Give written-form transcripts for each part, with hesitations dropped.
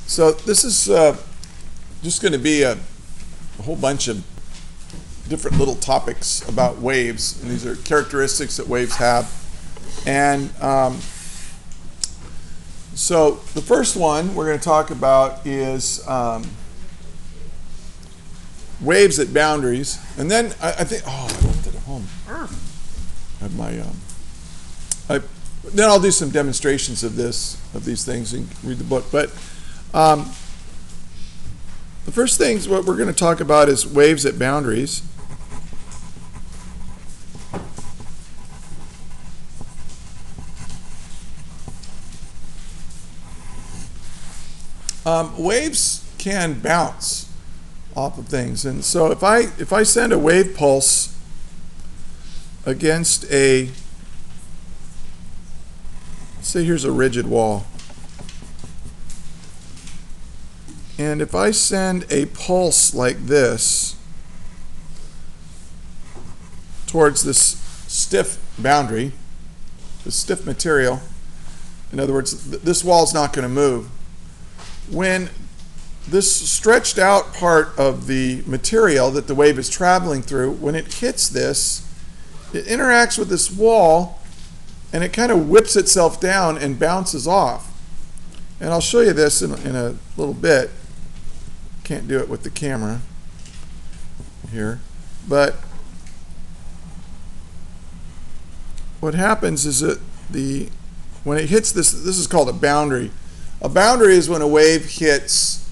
So this is just going to be a whole bunch of different little topics about waves, and these are characteristics that waves have. And so the first one we're going to talk about is waves at boundaries. And then I think, oh, I left it at home. I have my, then I'll do some demonstrations of these things and read the book. But the first things what we're going to talk about is waves at boundaries. Waves can bounce off of things, and so if I send a wave pulse against a, say here's a rigid wall, and if I send a pulse like this towards this stiff boundary, this stiff material, in other words, this wall is not going to move. When this stretched out part of the material that the wave is traveling through, when it hits this, it interacts with this wall and it kind of whips itself down and bounces off. And I'll show you this in a little bit. Can't do it with the camera here, but what happens is that when it hits this is called a boundary. A boundary is when a wave hits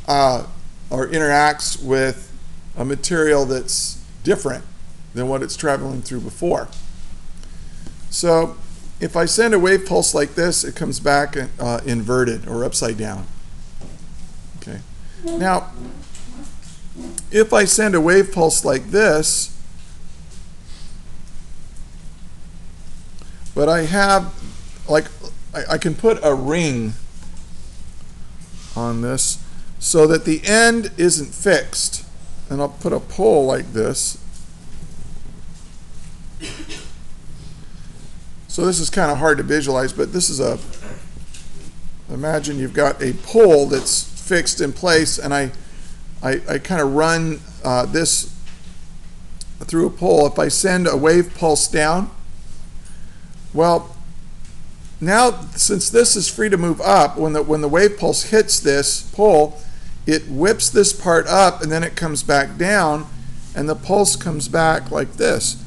or interacts with a material that's different than what it's traveling through before. So if I send a wave pulse like this, it comes back inverted or upside down. Okay. Now, if I send a wave pulse like this, but I have, like, I can put a ring on this so that the end isn't fixed, and I'll put a pole like this. So this is kind of hard to visualize, but this is imagine you've got a pole that's fixed in place, and I kind of run this through a pole. If I send a wave pulse down, well, now, since this is free to move up, when the wave pulse hits this pole, it whips this part up, and then it comes back down, and the pulse comes back like this.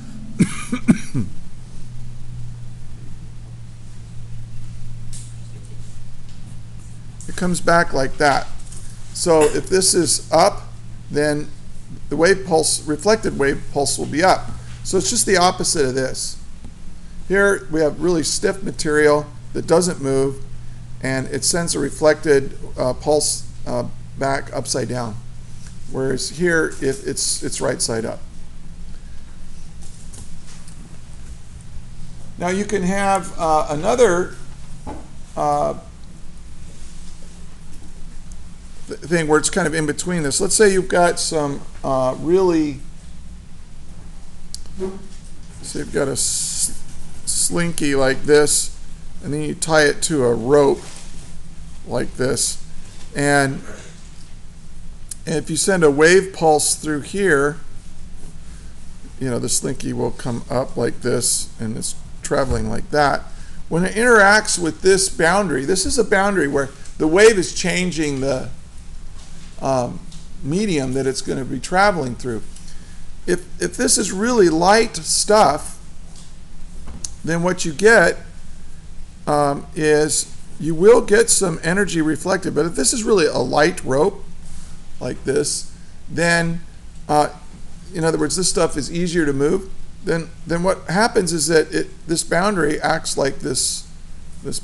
It comes back like that. So if this is up, then the wave pulse, reflected wave pulse, will be up. So it's just the opposite of this. Here we have really stiff material that doesn't move, and it sends a reflected pulse back upside down, whereas here it's right side up. Now you can have another thing where it's kind of in between this. Let's say you've got some really, so you've got a slinky like this, and then you tie it to a rope like this, and if you send a wave pulse through here, you know, the slinky will come up like this, and it's traveling like that. When it interacts with this boundary, this is a boundary where the wave is changing the medium that it's going to be traveling through. If this is really light stuff, then what you get is you will get some energy reflected. But if this is really a light rope like this, then in other words, this stuff is easier to move. Then what happens is that this boundary acts like this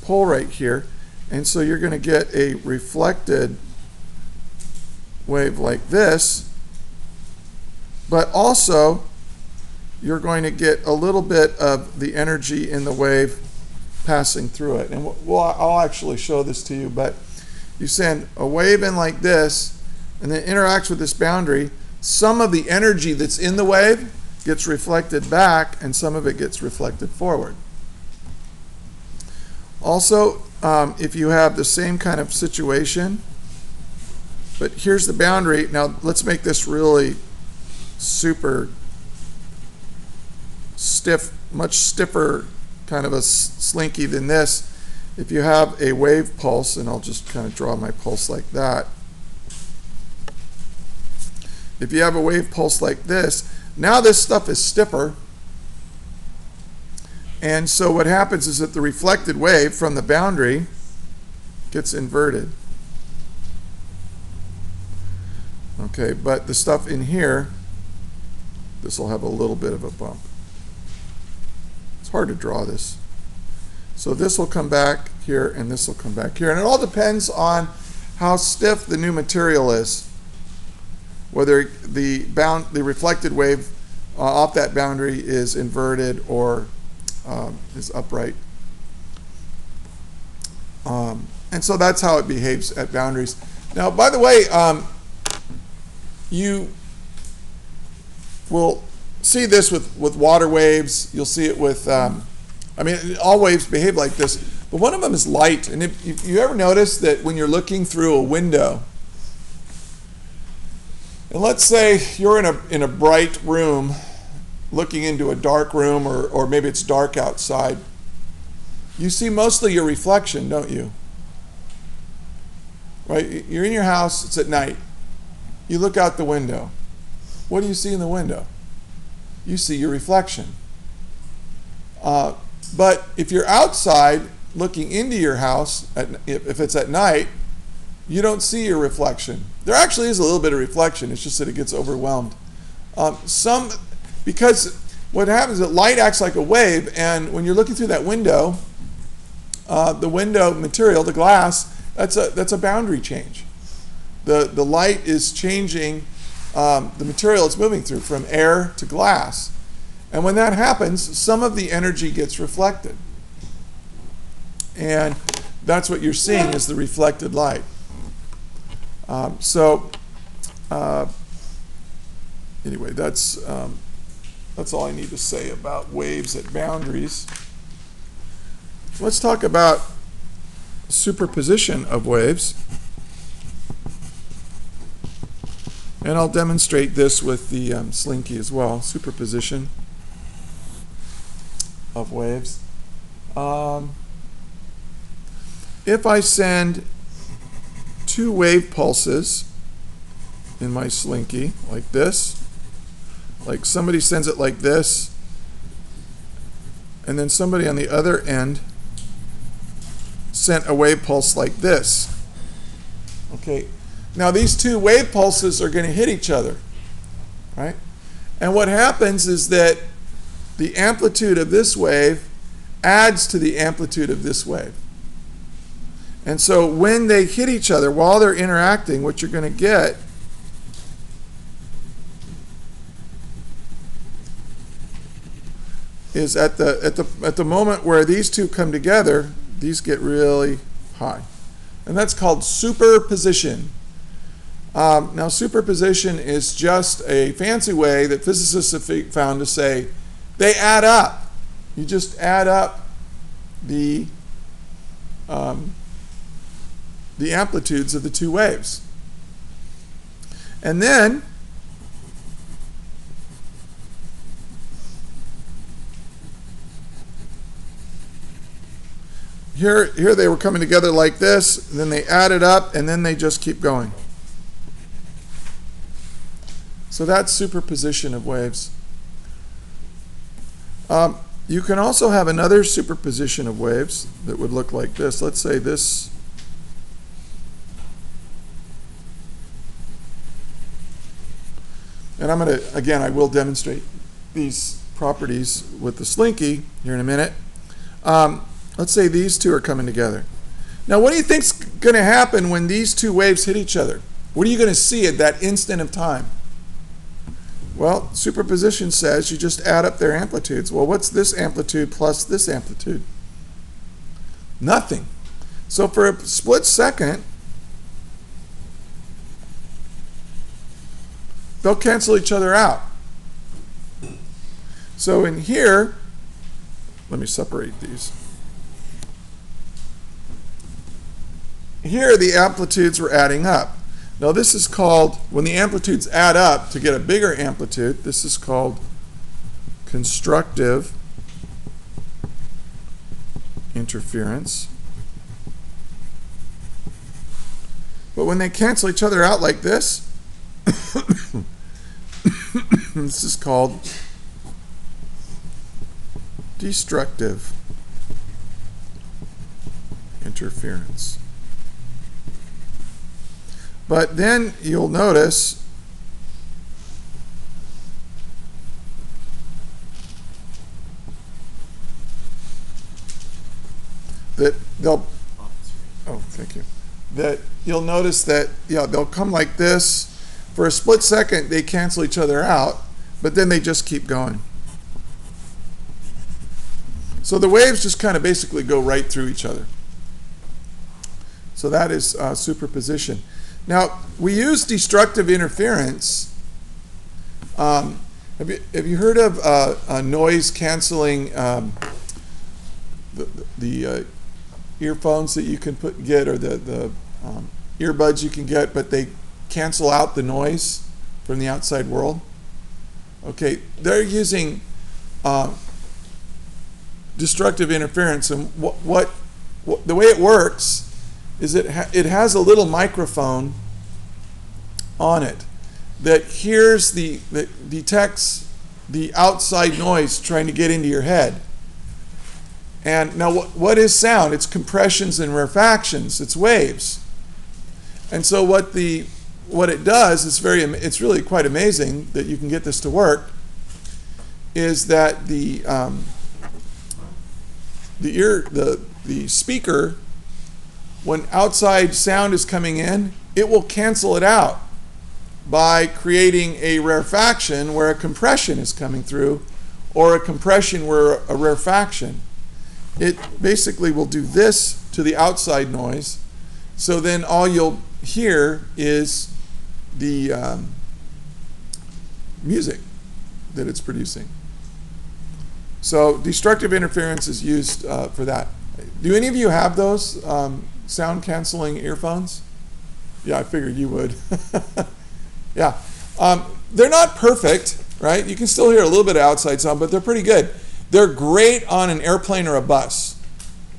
pole right here, and so you're going to get a reflected wave like this, but also you're going to get a little bit of the energy in the wave passing through it. And I'll actually show this to you, but you send a wave in like this, and then it interacts with this boundary. Some of the energy that's in the wave gets reflected back, and some of it gets reflected forward. Also, if you have the same kind of situation But here's the boundary. Now let's make this really super stiff, much stiffer kind of a slinky than this. If you have a wave pulse, and I'll just kind of draw my pulse like that. If you have a wave pulse like this, now this stuff is stiffer. And so what happens is that the reflected wave from the boundary gets inverted. Okay, but the stuff in here, this will have a little bit of a bump. It's hard to draw this. So this will come back here, and this will come back here. And it all depends on how stiff the new material is, whether the reflected wave off that boundary is inverted or is upright. And so that's how it behaves at boundaries. Now, by the way, you will see this with water waves. You'll see it with, I mean, all waves behave like this, but one of them is light. And if you ever notice that when you're looking through a window, and let's say you're in a bright room looking into a dark room, or maybe it's dark outside, you see mostly your reflection, don't you? Right? You're in your house, it's at night. You look out the window. What do you see in the window? You see your reflection. But if you're outside looking into your house, if it's at night, you don't see your reflection. There actually is a little bit of reflection, it's just that it gets overwhelmed. Because what happens is that light acts like a wave, and when you're looking through that window, the window material, the glass, that's a boundary change. The light is changing the material it's moving through from air to glass. And when that happens, some of the energy gets reflected. And that's what you're seeing is the reflected light. Anyway, that's all I need to say about waves at boundaries. Let's talk about superposition of waves. And I'll demonstrate this with the slinky as well, superposition of waves. If I send two wave pulses in my slinky like this, like somebody sends it like this, and then somebody on the other end sent a wave pulse like this. Okay, now these two wave pulses are going to hit each other, right? And what happens is that the amplitude of this wave adds to the amplitude of this wave. And so when they hit each other while they're interacting, what you're going to get is at the moment where these two come together, these get really high. And that's called superposition. Now, superposition is just a fancy way that physicists have found to say they add up. You just add up the amplitudes of the two waves. And then here they were coming together like this, and then they added up, and then they just keep going. So that's superposition of waves. You can also have another superposition of waves that would look like this. Let's say this. And I'm going to, again, I will demonstrate these properties with the slinky here in a minute. Let's say these two are coming together. Now, what do you think's going to happen when these two waves hit each other? What are you going to see at that instant of time? Well, superposition says you just add up their amplitudes. Well, what's this amplitude plus this amplitude? Nothing. So for a split second, they'll cancel each other out. So in here, let me separate these. Here the amplitudes were adding up. Now this is called, when the amplitudes add up to get a bigger amplitude, this is called constructive interference. But when they cancel each other out like this, this is called destructive interference. But then you'll notice that they'll, oh, thank you, that you'll notice that, yeah, they'll come like this. For a split second, they cancel each other out, but then they just keep going. So the waves just kind of basically go right through each other. So that is superposition. Now, we use destructive interference. Have you heard of noise canceling the earphones that you can get, or the earbuds you can get, but they cancel out the noise from the outside world? Okay, they're using destructive interference, and the way it works is it has a little microphone on it that detects the outside noise trying to get into your head. And now what is sound? It's compressions and rarefactions. It's waves. And so what it does is it's really quite amazing that you can get this to work, is that the speaker, when outside sound is coming in, it will cancel it out by creating a rarefaction where a compression is coming through, or a compression where a rarefaction. It basically will do this to the outside noise, so then all you'll hear is the music that it's producing. So destructive interference is used for that. Do any of you have those sound canceling earphones? Yeah, I figured you would. Yeah. They're not perfect, right? You can still hear a little bit of outside sound, but they're pretty good. They're great on an airplane or a bus.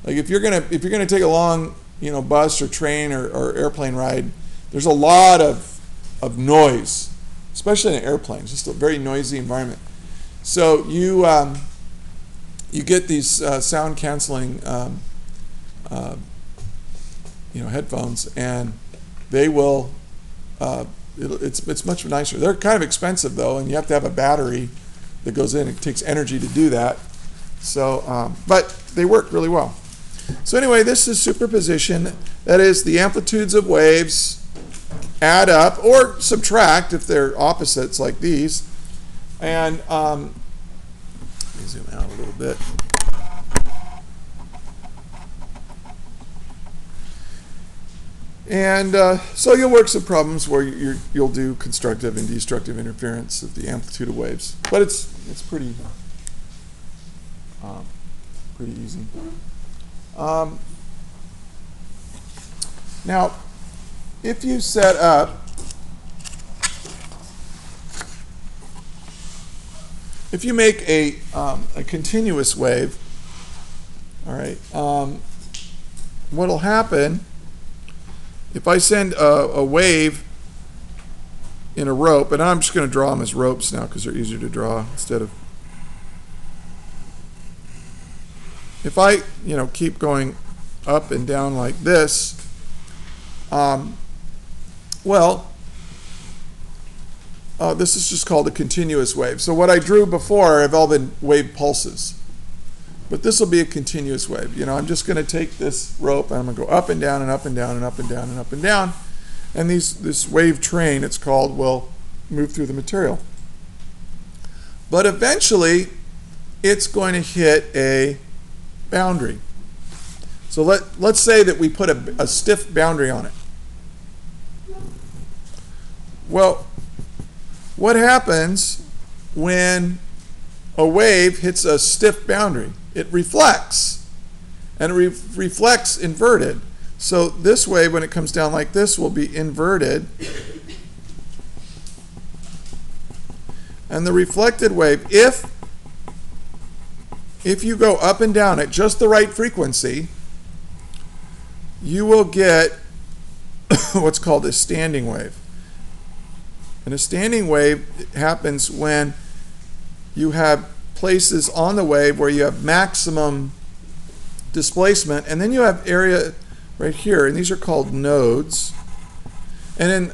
Like if you're gonna take a long, bus or train or airplane ride, there's a lot of noise, especially in an airplane. It's just a very noisy environment. So you get these sound canceling headphones, and they will it's much nicer. They're kind of expensive though, and you have to have a battery that goes in. It takes energy to do that. So but they work really well. So anyway, this is superposition. That is, the amplitudes of waves add up or subtract if they're opposites like these. And let me zoom out a little bit. And so you'll work some problems where you'll do constructive and destructive interference of the amplitude of waves. But it's pretty easy. Now, if you set up, if you make a continuous wave, all right, what'll happen if I send a wave in a rope, and I'm just going to draw them as ropes now because they're easier to draw instead of, if I keep going up and down like this, this is just called a continuous wave. So what I drew before have all been wave pulses. But this will be a continuous wave. I'm just going to take this rope and I'm going to go up and down and up and down and up and down and up and down. And this wave train, it's called, will move through the material. But eventually, it's going to hit a boundary. So let's say that we put a stiff boundary on it. Well, what happens when a wave hits a stiff boundary? It reflects, and it reflects inverted. So this wave, when it comes down like this, will be inverted. And the reflected wave, if you go up and down at just the right frequency, you will get what's called a standing wave. And a standing wave happens when you have places on the wave where you have maximum displacement, and then you have area right here, and these are called nodes. And in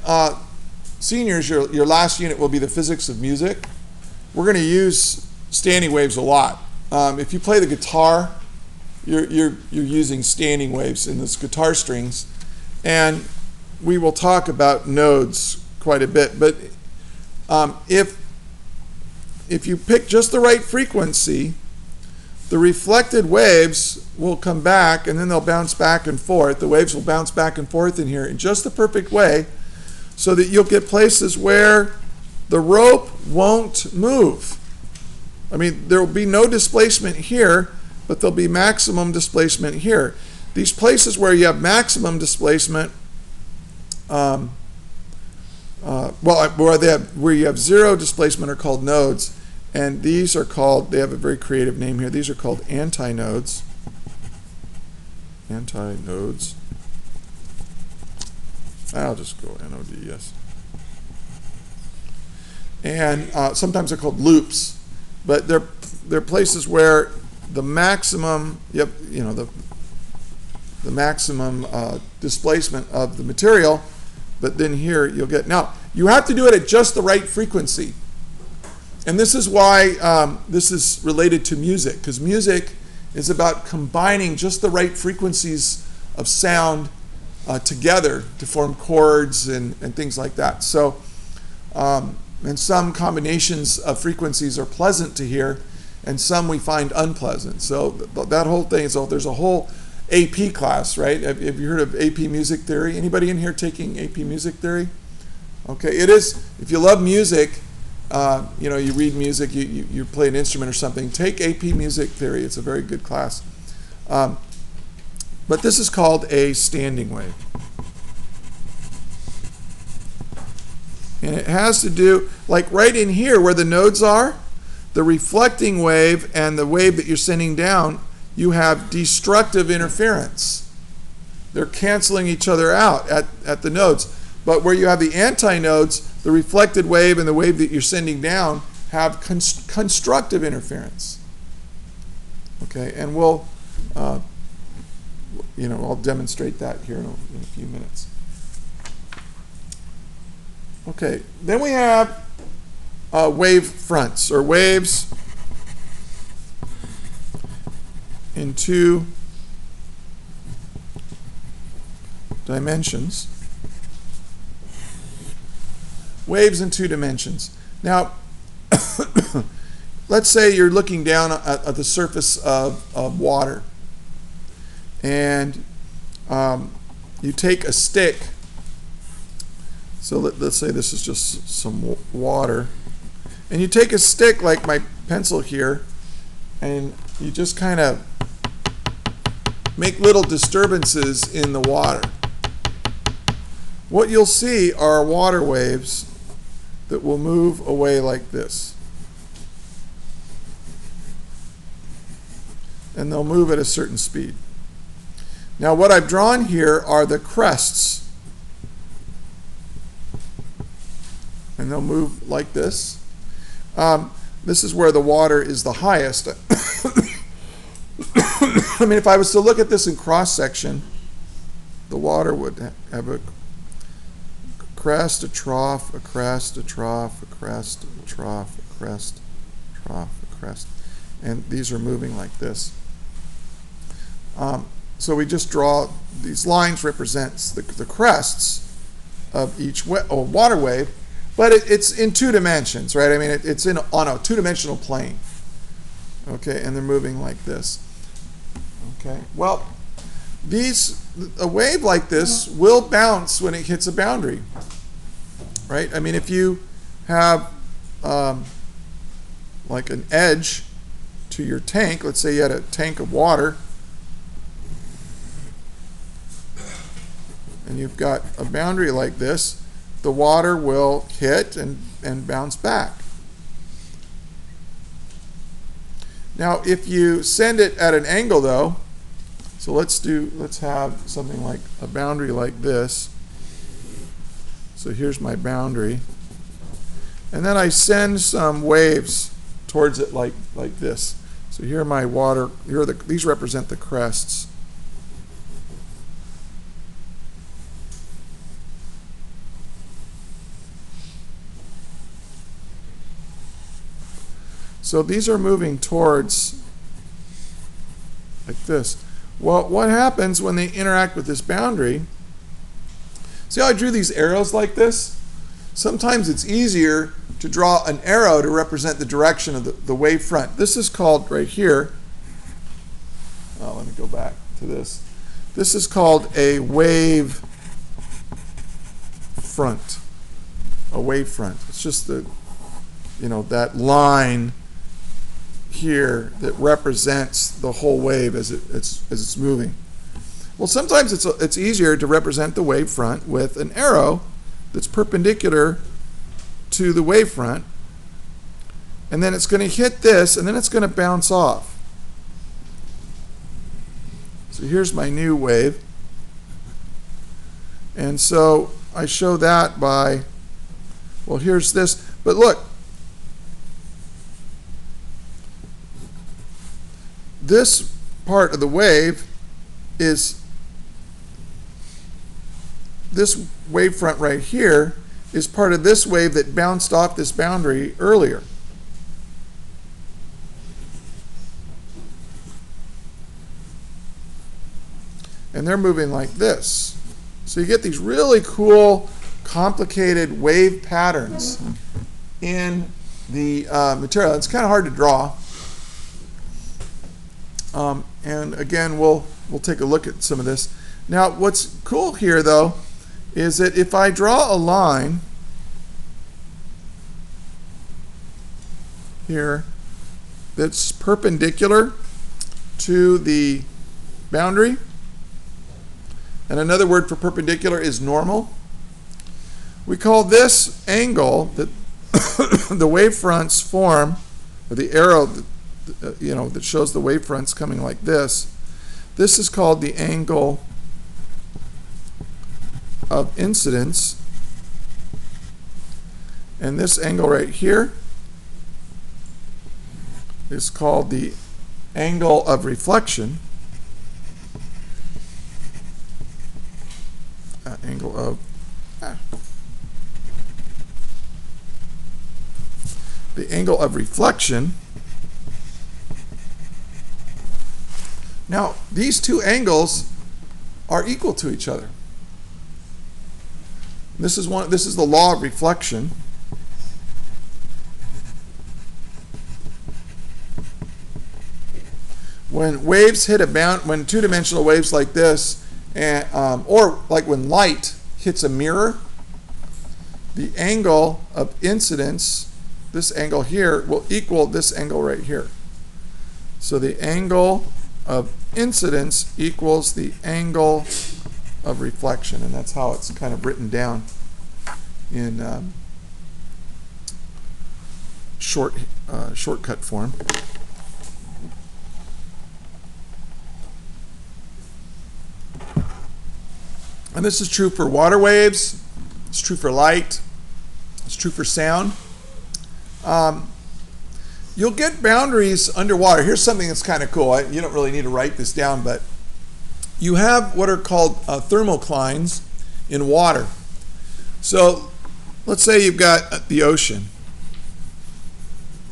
seniors, your last unit will be the physics of music. We're going to use standing waves a lot. If you play the guitar, you're using standing waves in those guitar strings, and we will talk about nodes quite a bit. But if you pick just the right frequency, the reflected waves will come back, and then they'll bounce back and forth. The waves will bounce back and forth in here in just the perfect way, so that you'll get places where the rope won't move. I mean, there will be no displacement here, but there'll be maximum displacement here. These places where you have maximum displacement, where you have zero displacement are called nodes, and these are called, they have a very creative name here, these are called antinodes. Antinodes. I'll just go NODES. And sometimes they're called loops, but they're places where the maximum, the maximum displacement of the material, but then here you'll get, now you have to do it at just the right frequency. And this is why this is related to music, because music is about combining just the right frequencies of sound together to form chords and things like that. So, and some combinations of frequencies are pleasant to hear, and some we find unpleasant. So that whole thing, so there's a whole AP class, right? Have you heard of AP Music Theory? Anybody in here taking AP Music Theory? Okay, it is, if you love music, you read music, you play an instrument or something, take AP Music Theory. It's a very good class. But this is called a standing wave. And it has to do, like right in here where the nodes are, the reflecting wave and the wave that you're sending down, you have destructive interference. They're canceling each other out at the nodes. But where you have the antinodes, the reflected wave and the wave that you're sending down have constructive interference. Okay, and we'll, I'll demonstrate that here in a few minutes. Okay, then we have wave fronts, or waves in 2 dimensions. Waves in 2 dimensions. Now, let's say you're looking down at the surface of water, and you take a stick. So let's say this is just some water, and you take a stick like my pencil here, and you just kind of make little disturbances in the water. What you'll see are water waves that will move away like this. And they'll move at a certain speed. Now what I've drawn here are the crests. And they'll move like this. This is where the water is the highest. I mean, if I was to look at this in cross-section, the water would have a crest, a trough, a crest, a trough, a crest, a trough, a crest, trough, a crest. And these are moving like this. So we just draw, these lines represents the crests of each water wave, but it's in 2 dimensions, right? I mean, it's on a 2-dimensional plane. Okay, and they're moving like this. Okay, well, a wave like this will bounce when it hits a boundary, right? I mean, if you have like an edge to your tank, let's say you had a tank of water, and you've got a boundary like this, the water will hit and bounce back. Now, if you send it at an angle, though, so let's have something like a boundary like this. So here's my boundary, and then I send some waves towards it like this. So here are my water. These represent the crests. So these are moving towards like this. Well, what happens when they interact with this boundary? See how I drew these arrows like this? Sometimes it's easier to draw an arrow to represent the direction of the wave front. This is called right here. Oh, let me go back to this. This is called a wave front. A wave front. It's just that line here that represents the whole wave as it's moving. Well, sometimes it's easier to represent the wave front with an arrow that's perpendicular to the wave front, and then it's going to hit this, and then it's going to bounce off. So here's my new wave, and so I show that by, well, here's this, but look, this part of the wave is, this wavefront right here is part of this wave that bounced off this boundary earlier. And they're moving like this. So you get these really cool, complicated wave patterns in the material. It's kind of hard to draw. And again, we'll take a look at some of this. Now, what's cool here, though, is that if I draw a line here that's perpendicular to the boundary, and another word for perpendicular is normal, we call this angle that the wavefronts form, or the arrow that shows the wavefronts coming like this. This is called the angle of incidence, and this angle right here is called the angle of reflection. The angle of reflection. Now, these two angles are equal to each other. This is the law of reflection. When waves hit when two-dimensional waves like this, or like when light hits a mirror, the angle of incidence, this angle here, will equal this angle right here. So the angle of incidence equals the angle of reflection, and that's how it's kind of written down in shortcut form. And this is true for water waves, it's true for light, it's true for sound. You'll get boundaries underwater. Here's something that's kind of cool. You don't really need to write this down, but you have what are called thermal Clines in water. So let's say you've got the ocean,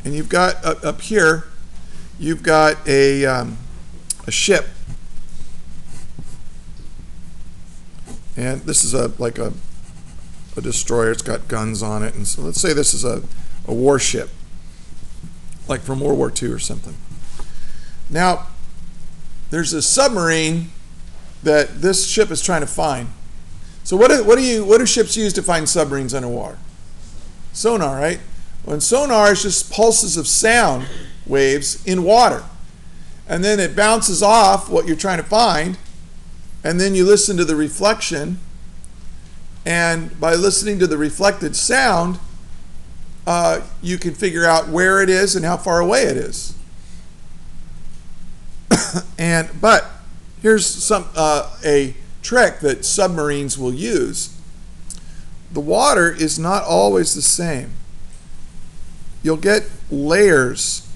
and you've got up here, you've got a ship, and this is like a destroyer. It's got guns on it, and so let's say this is a warship, like from World War II or something. Now, there's a submarine that this ship is trying to find. So what do ships use to find submarines underwater? Sonar, right? Well, sonar is just pulses of sound waves in water. And then it bounces off what you're trying to find, and then you listen to the reflection And by listening to the reflected sound, you can figure out where it is and how far away it is. But here's a trick that submarines will use. The water is not always the same. You'll get layers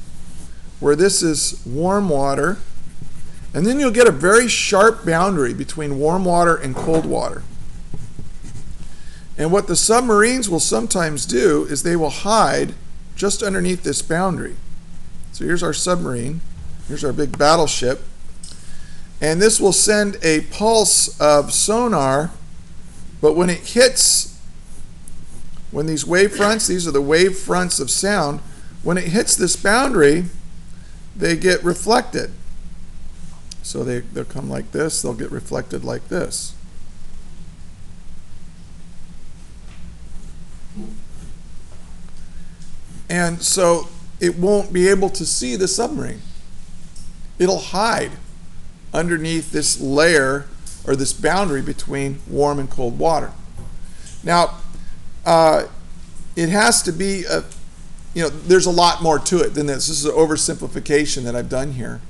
where this is warm water, and then you'll get a very sharp boundary between warm water and cold water. And what the submarines will sometimes do is they will hide just underneath this boundary. So here's our submarine. Here's our big battleship. And this will send a pulse of sonar, but when it hits, when these wavefronts, these are the wavefronts of sound, when it hits this boundary, they get reflected. So they'll come like this, they'll get reflected like this. And so it won't be able to see the submarine. It'll hide underneath this layer or this boundary between warm and cold water. Now, it has to be, there's a lot more to it than this. This is an oversimplification that I've done here.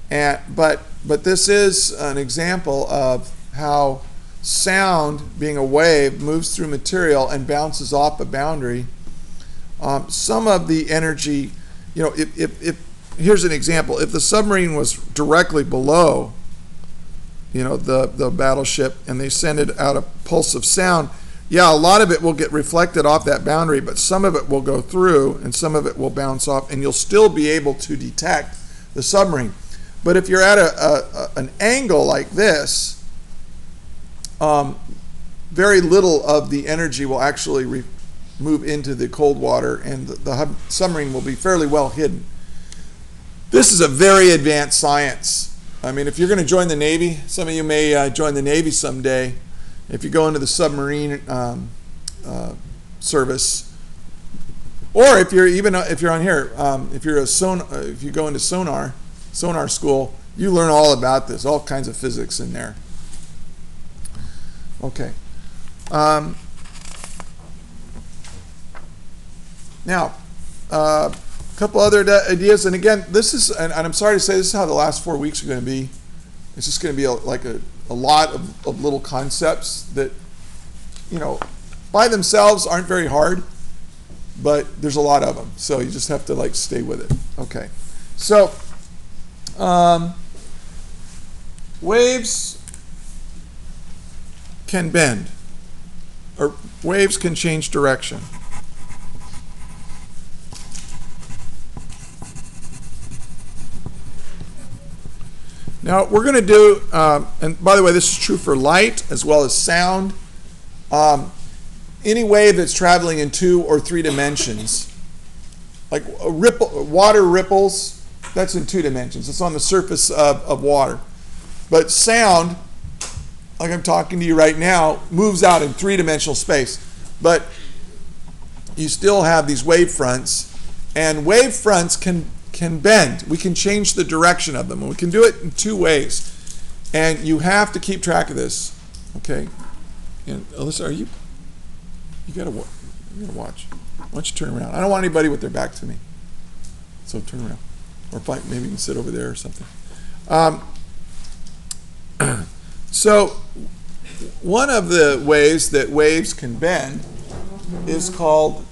But this is an example of how sound, being a wave, moves through material and bounces off a boundary. Some of the energy, here's an example. If the submarine was directly below, the battleship, and they send it out a pulse of sound, yeah, a lot of it will get reflected off that boundary, but some of it will go through and some of it will bounce off, and you'll still be able to detect the submarine. But if you're at an angle like this, very little of the energy will actually move into the cold water, and the submarine will be fairly well hidden. This is a very advanced science. I mean, if you're going to join the Navy, some of you may join the Navy someday. If you go into the submarine service, or if you're on here, if you go into sonar school, you learn all about this, all kinds of physics in there. Okay. Now, a couple other ideas, and again, this is, and I'm sorry to say, this is how the last 4 weeks are going to be. It's just going to be a lot of little concepts that, by themselves aren't very hard, but there's a lot of them, so you just have to stay with it. Okay, so waves can bend, or waves can change direction. Now we're going to do, and by the way, this is true for light as well as sound. Any wave that's traveling in 2 or 3 dimensions, like water ripples, that's in 2 dimensions. It's on the surface of water. But sound, like I'm talking to you right now, moves out in 3-dimensional space. But you still have these wave fronts, and wave fronts can bend. We can change the direction of them, and we can do it in 2 ways. And you have to keep track of this, okay? And Alyssa, you gotta watch. Why don't you turn around? I don't want anybody with their back to me, so turn around, or maybe you can sit over there or something. So one of the ways that waves can bend is called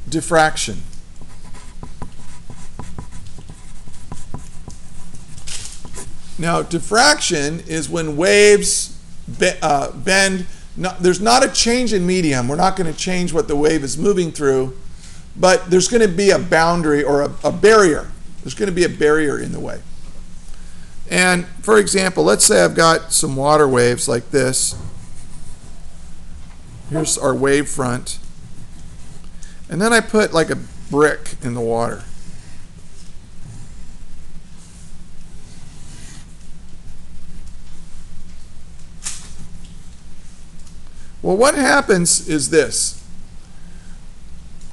diffraction. Now, diffraction is when waves bend. There's not a change in medium. We're not going to change what the wave is moving through, but there's going to be a boundary or a barrier. There's going to be a barrier in the way. And for example, let's say I've got some water waves like this. Here's our wave front. And then I put like a brick in the water. Well, what happens is this.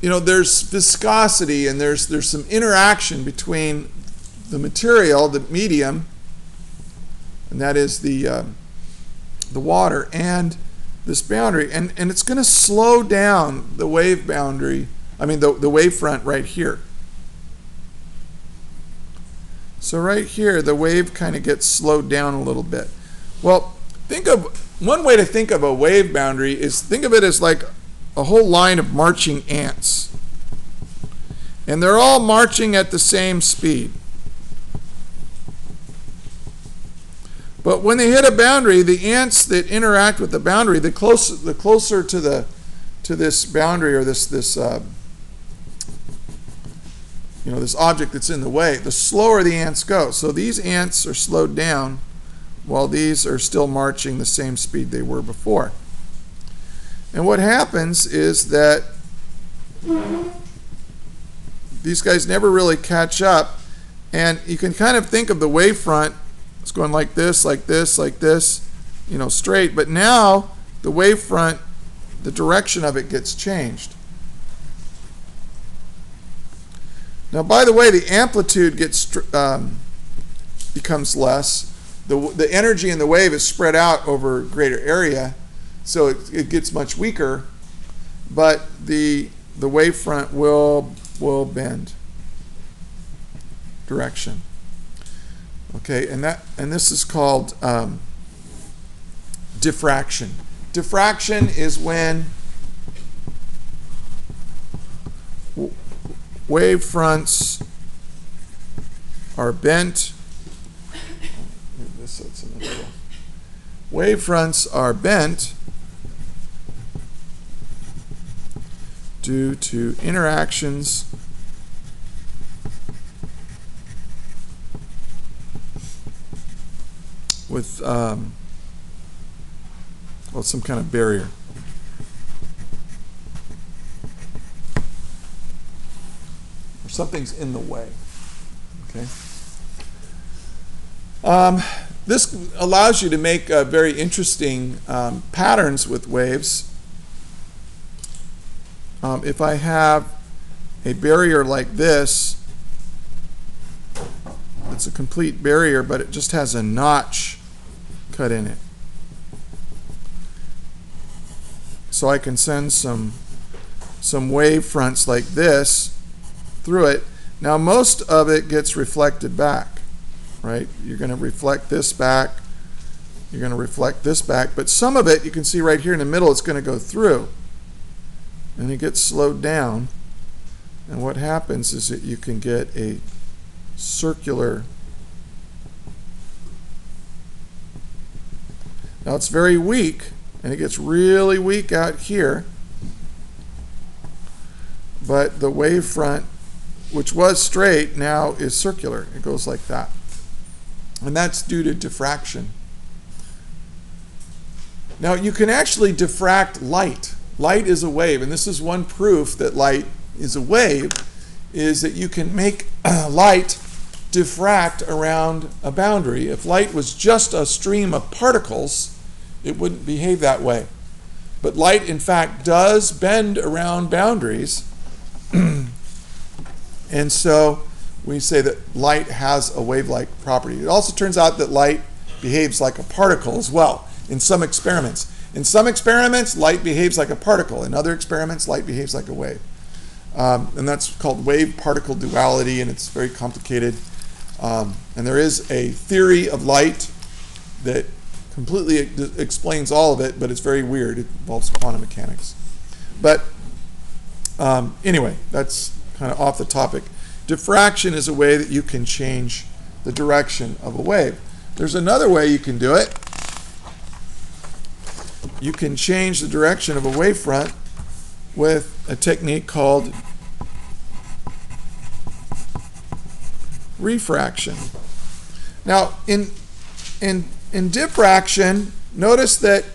There's viscosity and there's some interaction between the material, the medium, and that is the the water and this boundary, and it's going to slow down the wave boundary, the wavefront right here. So right here, the wave kind of gets slowed down a little bit. Well, one way to think of a wave boundary is think of it as like a whole line of marching ants. And they're all marching at the same speed. But when they hit a boundary, the ants that interact with the boundary, the closer to this boundary or this object that's in the way, the slower the ants go. So these ants are slowed down while these are still marching the same speed they were before. And what happens is that these guys never really catch up, and you can kind of think of the wavefront. It's going like this, like this, like this, straight. But now the wavefront, the direction of it gets changed. Now, by the way, the amplitude becomes less. The energy in the wave is spread out over a greater area, so it gets much weaker. But the wavefront will bend direction. Okay, and this is called diffraction. Diffraction is when wavefronts are bent. So it's in the middle. Wavefronts are bent due to interactions with some kind of barrier. Or something's in the way. Okay. This allows you to make very interesting patterns with waves. If I have a barrier like this, it's a complete barrier, but it just has a notch cut in it. So I can send some wave fronts like this through it. Now most of it gets reflected back, right? You're going to reflect this back. You're going to reflect this back. But some of it, you can see right here in the middle, it's going to go through. And it gets slowed down. And what happens is that you can get a circular. Now it's very weak, and it gets really weak out here. But the wavefront, which was straight, now is circular. It goes like that. And that's due to diffraction. Now you can actually diffract light. Light is a wave, and this is one proof that light is a wave, is that you can make light diffract around a boundary. If light was just a stream of particles, it wouldn't behave that way. But light, in fact, does bend around boundaries. And so we say that light has a wave-like property. It also turns out that light behaves like a particle as well in some experiments. In some experiments, light behaves like a particle. In other experiments, light behaves like a wave. And that's called wave-particle duality, and it's very complicated. And there is a theory of light that completely explains all of it, but it's very weird. It involves quantum mechanics. But anyway, that's kind of off the topic. Diffraction is a way that you can change the direction of a wave. There's another way you can do it. You can change the direction of a wavefront with a technique called refraction. Now, in diffraction, notice that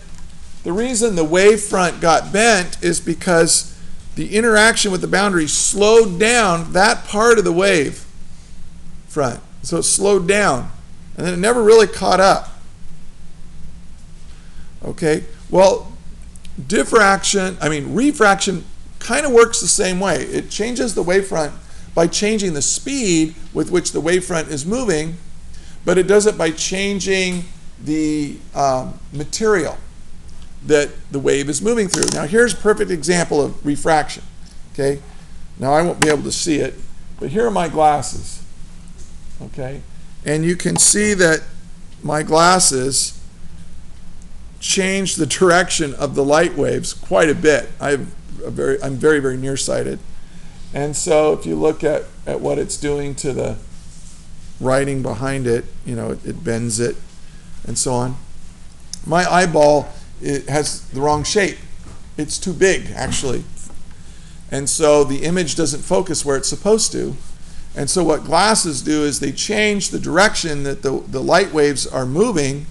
the reason the wavefront got bent is because the interaction with the boundary slowed down that part of the wave front. So it slowed down, and then it never really caught up. Okay, well, refraction kind of works the same way. It changes the wavefront by changing the speed with which the wavefront is moving, but it does it by changing the material that the wave is moving through. Now here's a perfect example of refraction. Okay, now I won't be able to see it, but here are my glasses. Okay, and you can see that my glasses change the direction of the light waves quite a bit. I'm very, very nearsighted. And so if you look at what it's doing to the writing behind it, you know, it bends it and so on. My eyeball, it has the wrong shape. It's too big, actually. And so the image doesn't focus where it's supposed to. And so what glasses do is they change the direction that the light waves are moving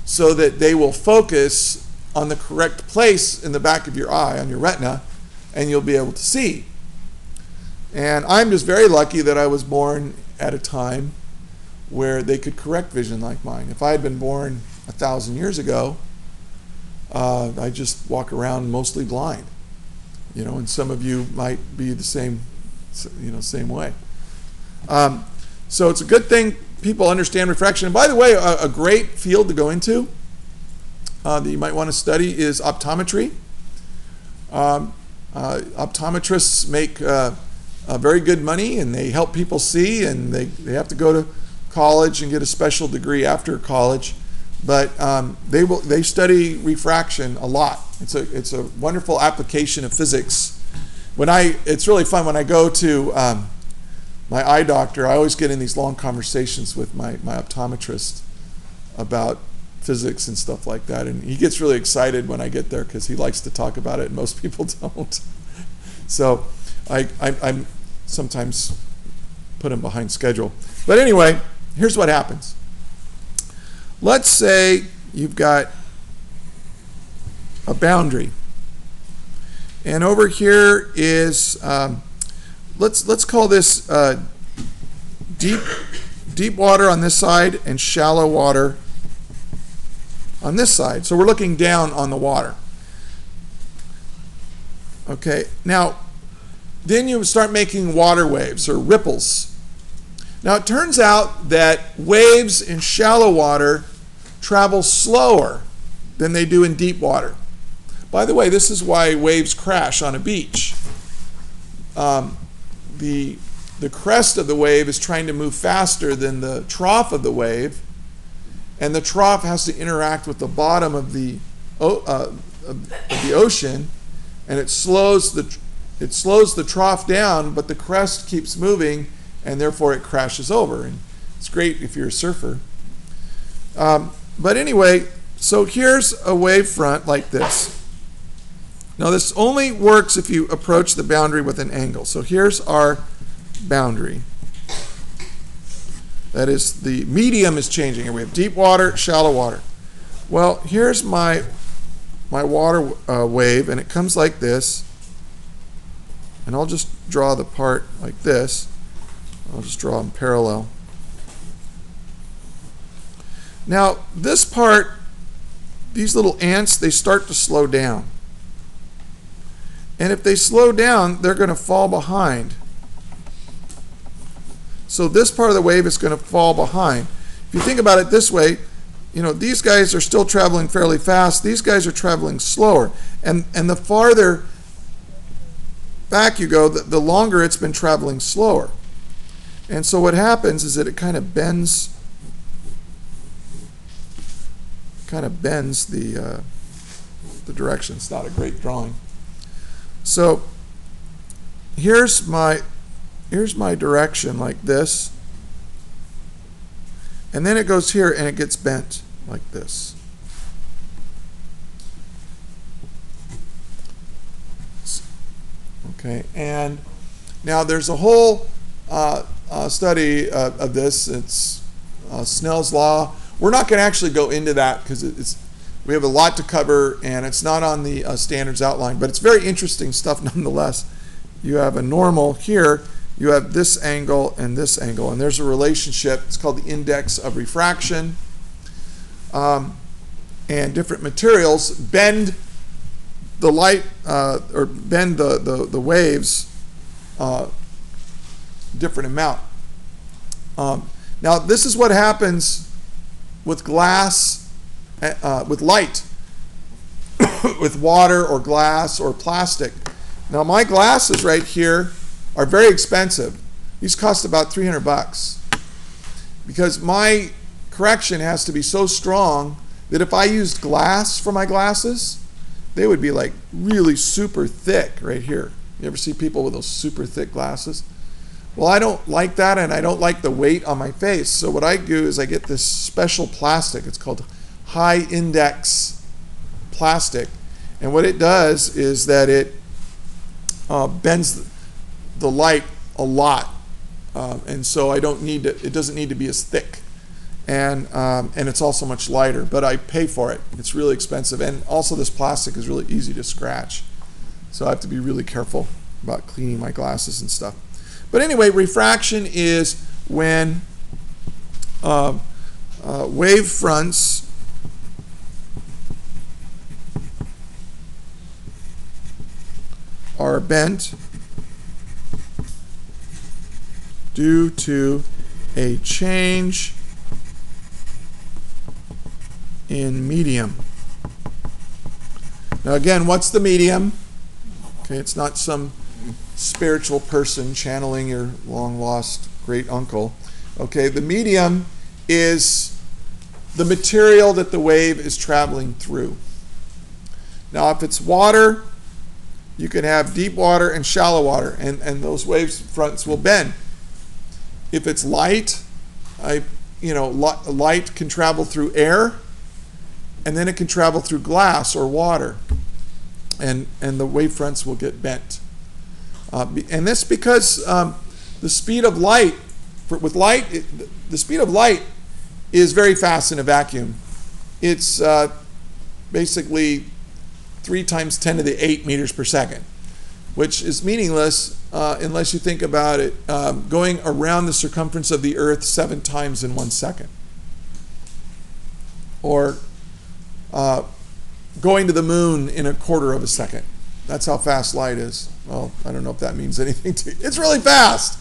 so that they will focus on the correct place in the back of your eye, on your retina, and you'll be able to see. And I'm just very lucky that I was born at a time where they could correct vision like mine. If I had been born 1,000 years ago, I'd just walk around mostly blind. You know, and some of you might be the same, you know, same way. So it's a good thing people understand refraction. And by the way, a great field to go into that you might want to study is optometry. Optometrists make very good money, and they help people see, and they have to go to college and get a special degree after college. But they study refraction a lot. It's a wonderful application of physics. It's really fun when I go to my eye doctor. I always get in these long conversations with my optometrist about physics and stuff like that, and he gets really excited when I get there because he likes to talk about it, and most people don't. So I sometimes put him behind schedule. But anyway, here's what happens. Let's say you've got a boundary, and over here is let's call this deep water on this side and shallow water on this side. So we're looking down on the water. Okay, now then you start making water waves or ripples. Now it turns out that waves in shallow water travel slower than they do in deep water. By the way, this is why waves crash on a beach. The crest of the wave is trying to move faster than the trough of the wave, and the trough has to interact with the bottom of the ocean, and it slows the trough down, but the crest keeps moving, and therefore it crashes over. And it's great if you're a surfer. But anyway, so here's a wavefront like this. Now this only works if you approach the boundary with an angle. So here's our boundary. That is, the medium is changing here. We have deep water, shallow water. Well, here's my water wave, and it comes like this. And I'll just draw the part like this. I'll just draw them parallel. Now, this part, these little ants, they start to slow down. And if they slow down, they're going to fall behind. So this part of the wave is going to fall behind. If you think about it this way, you know, these guys are still traveling fairly fast. These guys are traveling slower. And the farther back you go, the longer it's been traveling slower. And so what happens is that it kind of bends the direction. It's not a great drawing. So here's my direction like this, and then it goes here and it gets bent like this. Okay, and now there's a whole study of this. It's Snell's law. We're not going to actually go into that because we have a lot to cover, and it's not on the standards outline, but it's very interesting stuff nonetheless. You have a normal here, you have this angle, and there's a relationship. It's called the index of refraction. And different materials bend the light, or bend the waves different amount. Now this is what happens with glass with light, with water or glass or plastic. Now my glasses right here are very expensive. These cost about $300 because my correction has to be so strong that if I used glass for my glasses, they would be like really super thick right here. You ever see people with those super thick glasses? Well, I don't like that, and I don't like the weight on my face. So what I do is I get this special plastic. It's called high index plastic. And what it does is that it bends the light a lot. And so I don't need to, it doesn't need to be as thick. And it's also much lighter, but I pay for it. It's really expensive. And also this plastic is really easy to scratch. So I have to be really careful about cleaning my glasses and stuff. But anyway, refraction is when wave fronts are bent due to a change in medium. Now again, what's the medium? Okay, it's not some spiritual person channeling your long-lost great uncle. Okay, the medium is the material that the wave is traveling through. Now, if it's water, you can have deep water and shallow water, and those wave fronts will bend. If it's light, light can travel through air, and then it can travel through glass or water, and the wave fronts will get bent. And this because the speed of light, the speed of light is very fast in a vacuum. It's basically 3 times 10 to the 8 meters per second, which is meaningless unless you think about it going around the circumference of the Earth 7 times in 1 second. Or going to the moon in 1/4 of a second. That's how fast light is. Well, I don't know if that means anything to you. It's really fast,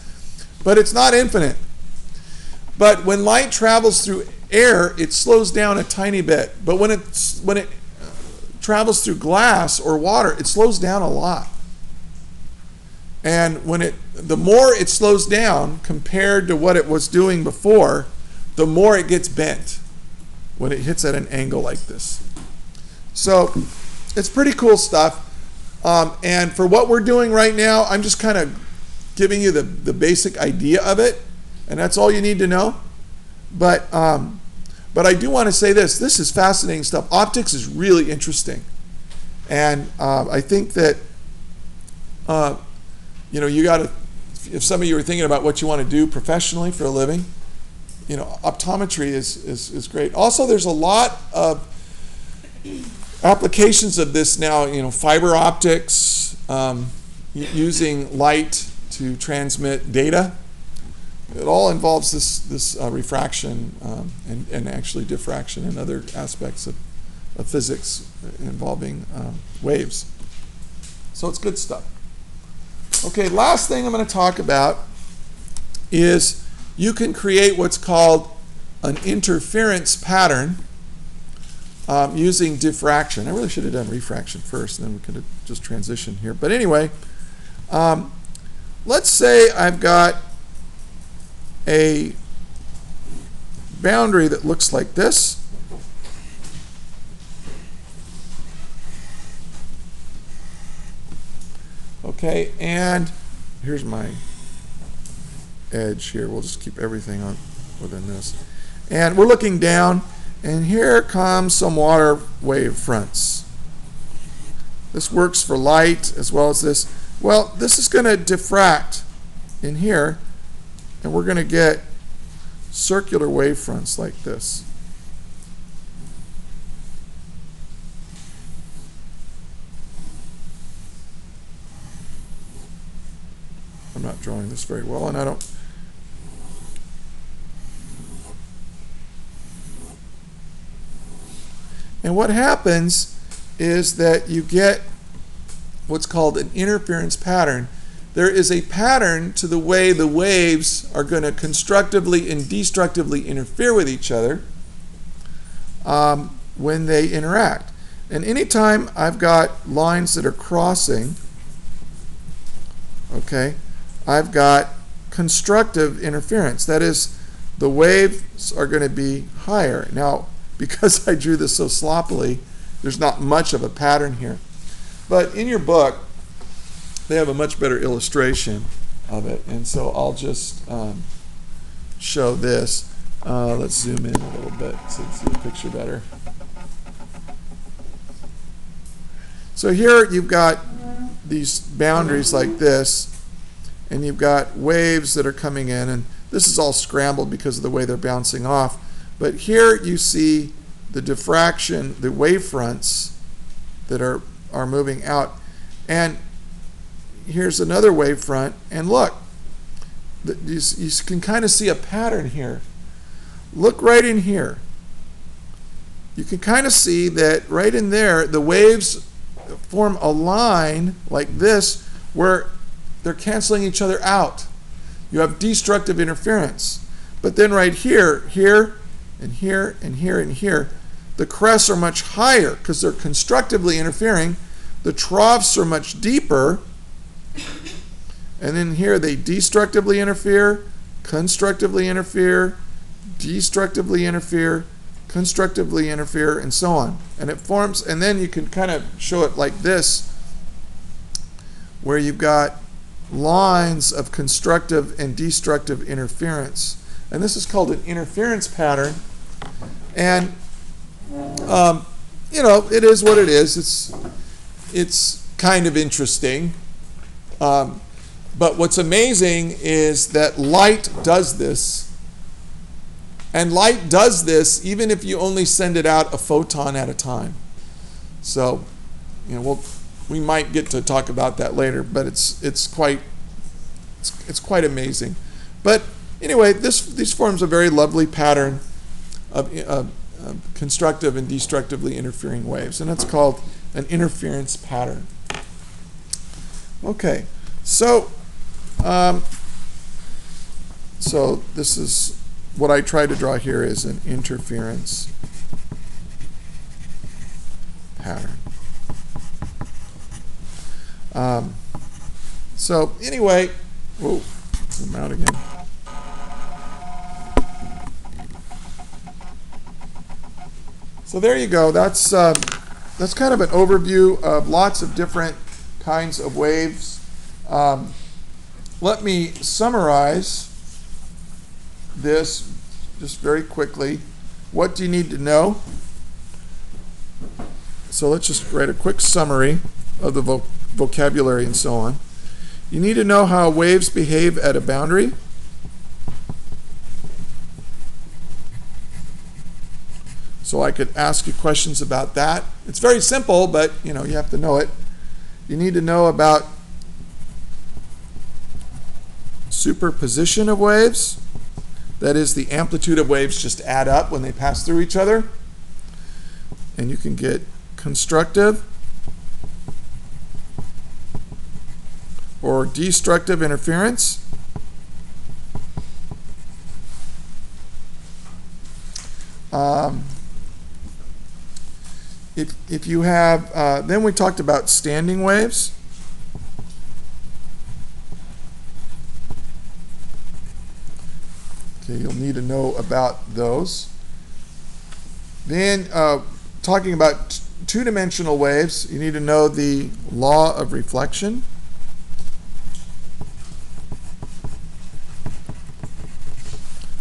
but it's not infinite. But when light travels through air, it slows down a tiny bit. But when it travels through glass or water, it slows down a lot. And the more it slows down compared to what it was doing before, the more it gets bent when it hits at an angle like this. So it's pretty cool stuff. And for what we're doing right now, I'm just kind of giving you the basic idea of it, and that's all you need to know. But I do want to say this. This is fascinating stuff. Optics is really interesting. And I think that, you got to, if some of you are thinking about what you want to do professionally for a living, optometry is great. Also, there's a lot of applications of this now, fiber optics, using light to transmit data. It all involves this refraction and actually diffraction and other aspects of physics involving waves. So it's good stuff. Okay, last thing I'm going to talk about is you can create what's called an interference pattern using diffraction. I really should have done refraction first, and then we could have just transitioned here. But anyway, let's say I've got a boundary that looks like this. Okay, and here's my edge here. We'll just keep everything on within this. And we're looking down, and here comes some water wave fronts. This works for light as well as this. Well, this is going to diffract in here, and we're going to get circular wave fronts like this. I'm not drawing this very well, and I don't. And what happens is that you get what's called an interference pattern. There is a pattern to the way the waves are going to constructively and destructively interfere with each other. when they interact. And anytime I've got lines that are crossing, okay, I've got constructive interference. That is, the waves are going to be higher. Now, because I drew this so sloppily, there's not much of a pattern here. But in your book, they have a much better illustration of it. And so I'll just show this. Let's zoom in a little bit so you can see the picture better. So here you've got these boundaries like this, and you've got waves that are coming in, and this is all scrambled because of the way they're bouncing off. But here you see the diffraction, the wavefronts that are moving out. And here's another wavefront, and look, you can kind of see a pattern here. Look right in here. You can kind of see that right in there, the waves form a line like this where they're canceling each other out. You have destructive interference. But then right here, here, and here, and here, and here, the crests are much higher because they're constructively interfering. The troughs are much deeper. And then here they destructively interfere, constructively interfere, destructively interfere, constructively interfere, and so on. And it forms, and then you can kind of show it like this, where you've got lines of constructive and destructive interference. And this is called an interference pattern. And, you know, it is what it is. It's kind of interesting. But what's amazing is that light does this. And light does this even if you only send it out a photon at a time. So, you know, we might get to talk about that later, but it's quite amazing. But anyway, this forms a very lovely pattern of constructive and destructively interfering waves, and it's called an interference pattern. Okay, so this is what I try to draw here is an interference pattern. So anyway, whoa, zoom out again. So there you go. That's kind of an overview of lots of different kinds of waves. Let me summarize this just very quickly. What do you need to know? So let's just write a quick summary of the vocabulary and so on. You need to know how waves behave at a boundary. So I could ask you questions about that. It's very simple, but you know, you have to know it. You need to know about superposition of waves. That is, the amplitude of waves just add up when they pass through each other. And you can get constructive or destructive interference. If you have, then we talked about standing waves. Okay, you'll need to know about those. Then talking about two-dimensional waves, you need to know the law of reflection.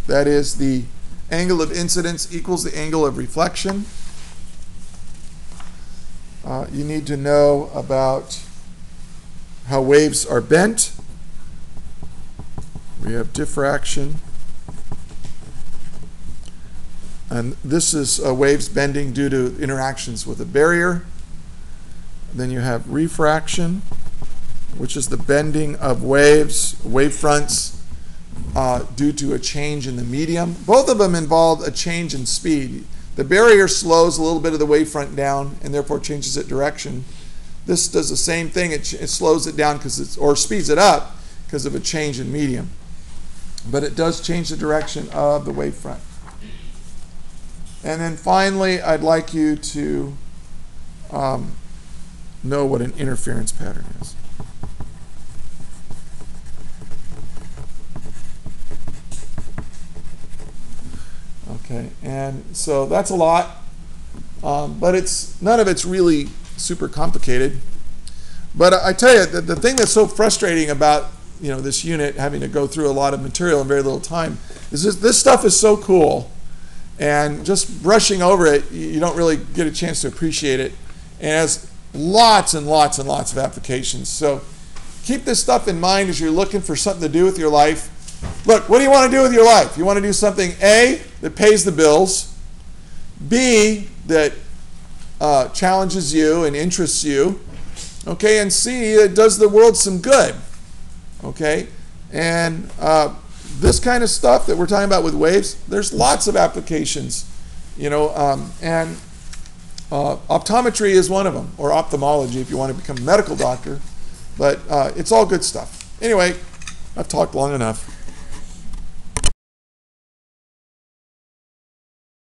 That is, the angle of incidence equals the angle of reflection. You need to know about how waves are bent. We have diffraction. And this is waves bending due to interactions with a barrier. Then you have refraction, which is the bending of waves, wavefronts, due to a change in the medium. Both of them involve a change in speed. The barrier slows a little bit of the wavefront down and therefore changes its direction. This does the same thing. It slows it down or speeds it up because of a change in medium. But it does change the direction of the wavefront. And then finally, I'd like you to know what an interference pattern is. Okay, and so that's a lot, but none of it's really super complicated. But I tell you, the thing that's so frustrating about this unit having to go through a lot of material in very little time is this stuff is so cool, and just brushing over it, you don't really get a chance to appreciate it. And it has lots and lots and lots of applications. So keep this stuff in mind as you're looking for something to do with your life. Look, what do you want to do with your life? You want to do something, A, that pays the bills, B, that challenges you and interests you, okay, and C, it does the world some good, okay? And this kind of stuff that we're talking about with waves, there's lots of applications, and optometry is one of them, or ophthalmology if you want to become a medical doctor, but it's all good stuff. Anyway, I've talked long enough.